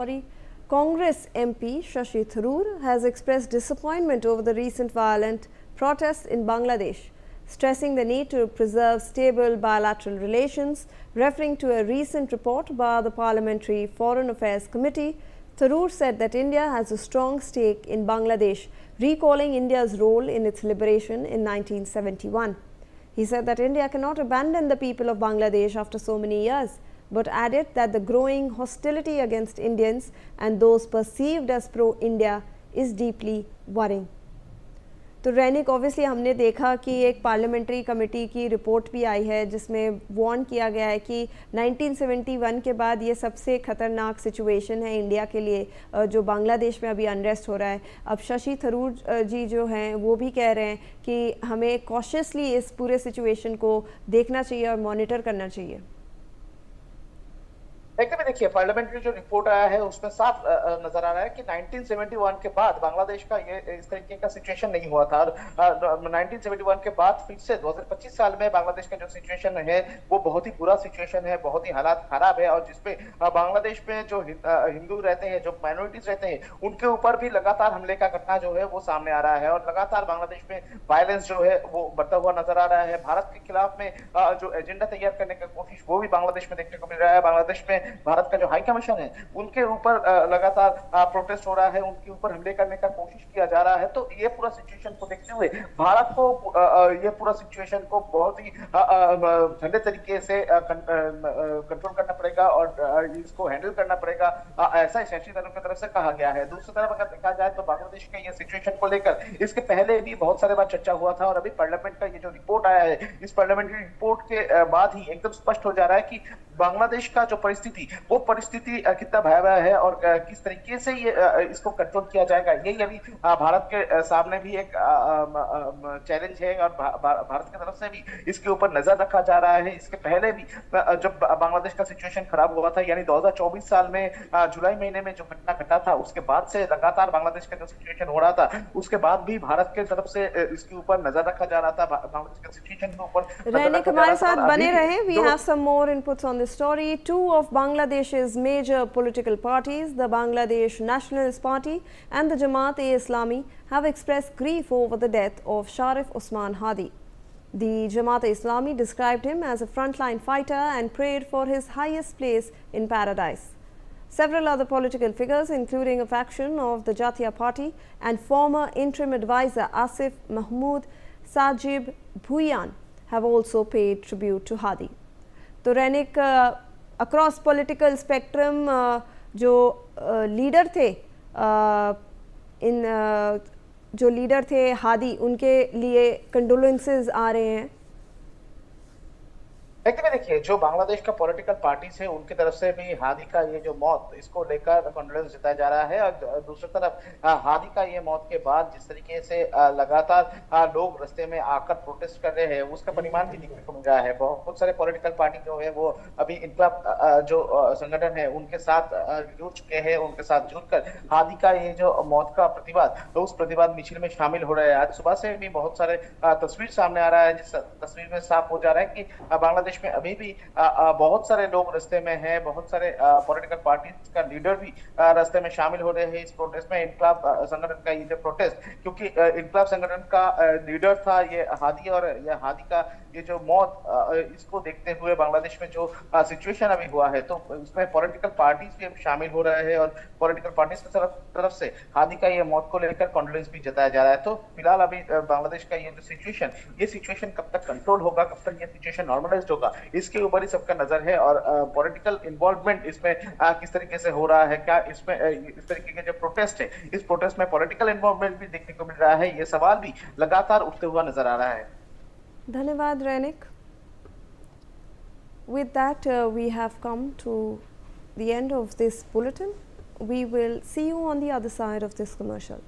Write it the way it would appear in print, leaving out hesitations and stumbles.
Congress MP Shashi Tharoor has expressed disappointment over the recent violent protests in Bangladesh, stressing the need to preserve stable bilateral relations. Referring to a recent report by the Parliamentary Foreign Affairs Committee, Tharoor said that India has a strong stake in Bangladesh, recalling India's role in its liberation in 1971. He said that India cannot abandon the people of Bangladesh after so many years, but added that the growing hostility against Indians and those perceived as pro-India is deeply worrying. तो रैनिक obviously हमने देखा कि एक parliamentary committee की report भी आई है जिसमें warn किया गया है कि 1971 के बाद ये सबसे ख़तरनाक सिचुएशन है इंडिया के लिए जो बांग्लादेश में अभी अनरेस्ट हो रहा है। अब शशि थरूर जी जो हैं वो भी कह रहे हैं कि हमें कॉशियसली इस पूरे सिचुएशन को देखना चाहिए और मॉनिटर करना चाहिए। एकदम देखिए, पार्लियामेंट्री जो रिपोर्ट आया है उसमें साफ नजर आ रहा है कि 1971 के बाद बांग्लादेश का ये इस तरीके का सिचुएशन नहीं हुआ था और 1971 के बाद फिर से 2025 साल में बांग्लादेश का जो सिचुएशन है वो बहुत ही बुरा सिचुएशन है, बहुत ही हालात खराब है और जिसपे बांग्लादेश में जो हिंदू रहते हैं, जो माइनॉरिटीज रहते हैं, उनके ऊपर भी लगातार हमले का घटना जो है वो सामने आ रहा है और लगातार बांग्लादेश में वायलेंस जो है वो बढ़ता हुआ नजर आ रहा है। भारत के खिलाफ में जो एजेंडा तैयार करने की कोशिश वो भी बांग्लादेश में देखने को मिल रहा है। बांग्लादेश में भारत का जो हाई कमीशन है उनके ऊपर लगातार प्रोटेस्ट हो रहा है, उनके ऊपर हमले करने का कोशिश किया जा रहा है। तो ये पूरा सिचुएशन को देखते हुए भारत को ये पूरा सिचुएशन को बहुत ही ठंडे तरीके से कंट्रोल करना पड़ेगा और इसको हैंडल करना पड़ेगा, ऐसा शशि थरूर की तरफ से कहा गया है। दूसरी तरफ अगर देखा जाए तो बांग्लादेश के ये सिचुएशन को लेकर इसके पहले भी बहुत सारे बार चर्चा हुआ था और अभी पार्लियामेंट का ये जो रिपोर्ट आया है, इस पार्लियामेंट्री रिपोर्ट के बाद ही एकदम स्पष्ट हो जा रहा है कि बांग्लादेश का जो परिस्थिति वो परिस्थिति कितना भयावह है और किस तरीके से ये इसको कंट्रोल किया जाएगा, यही अभी भारत के सामने भी एक चैलेंज है और भारत की तरफ से भी इसके ऊपर नजर रखा जा रहा है। इसके पहले भी जब बांग्लादेश का सिचुएशन खराब हुआ था, यानी 2024 साल में जुलाई महीने में जो घटना घटा था, उसके बाद से लगातार बांग्लादेश का जो सिचुएशन हो रहा था, उसके बाद भी भारत की तरफ से इसके ऊपर नजर रखा जा रहा था, बांग्लादेश के सिचुएशन के ऊपर। रैनिक हमारे साथ बने रहे। We have some more inputs on this story. Two of Bangladesh's major political parties, the Bangladesh Nationalist Party and the Jamaat-e-Islami, have expressed grief over the death of Sharif Usman Hadi. The Jamaat-e-Islami described him as a frontline fighter and prayed for his highest place in paradise. Several other political figures, including a faction of the Jatiya Party and former interim advisor Asif Mahmood Sajib Bhuiyan, have also paid tribute to Hadi. तो रैनिक across political spectrum जो leader थे जो leader थे हादी, उनके लिए condolences आ रहे हैं। देखिए, जो बांग्लादेश का पॉलिटिकल पार्टीज है उनकी तरफ से भी हादी का ये जो मौत, इसको लेकर कॉन्डोलेंस जताया जा रहा है और दूसरी तरफ हादी का ये मौत के बाद जिस तरीके से लगातार लोग रास्ते में आकर प्रोटेस्ट कर रहे हैं, उसका परिणाम भी देखने को मिल रहा है। बहुत सारे पॉलिटिकल पार्टी जो है वो अभी इनकलाब जो संगठन है उनके साथ जुड़ चुके हैं, उनके साथ जुड़कर हादी का ये जो मौत का प्रतिवाद, तो उस प्रतिवाद मिছিল में शामिल हो रहे हैं। आज सुबह से भी बहुत सारे तस्वीर सामने आ रहा है, जिस तस्वीर में साफ हो जा रहा है कि बांग्लादेश में अभी भी बहुत सारे लोग रास्ते में हैं, बहुत सारे पॉलिटिकल पार्टीज का लीडर भी रास्ते में शामिल हो रहे हैं इस प्रोटेस्ट में। इनकलाब संगठन का ये जो प्रोटेस्ट, क्योंकि इनकलाब संगठन का लीडर था ये हादी और ये हादी का ये जो मौत, इसको देखते हुए बांग्लादेश में जो सिचुएशन अभी हुआ है, तो उसमें पॉलिटिकल पार्टीज भी शामिल हो रहे हैं और पॉलिटिकल पार्टीज की तरफ से हादी का ये मौत को लेकर कॉन्डोलेंस भी जताया जा रहा है। तो फिलहाल अभी बांग्लादेश का ये जो सिचुएशन कब तक कंट्रोल होगा, कब तक ये सिचुएशन नॉर्मलाइज्ड होगा, इसके ऊपर ही सबका नजर है। और पॉलिटिकल इन्वॉल्वमेंट इसमें किस तरीके से हो रहा है, क्या इसमें इस तरीके के जो प्रोटेस्ट है, इस प्रोटेस्ट में पॉलिटिकल इन्वॉल्वमेंट भी देखने को मिल रहा है, ये सवाल भी लगातार उठते हुआ नजर आ रहा है। धन्यवाद रैनिक। With that, we have come to the end of this bulletin. We will see you on the other side of this commercial.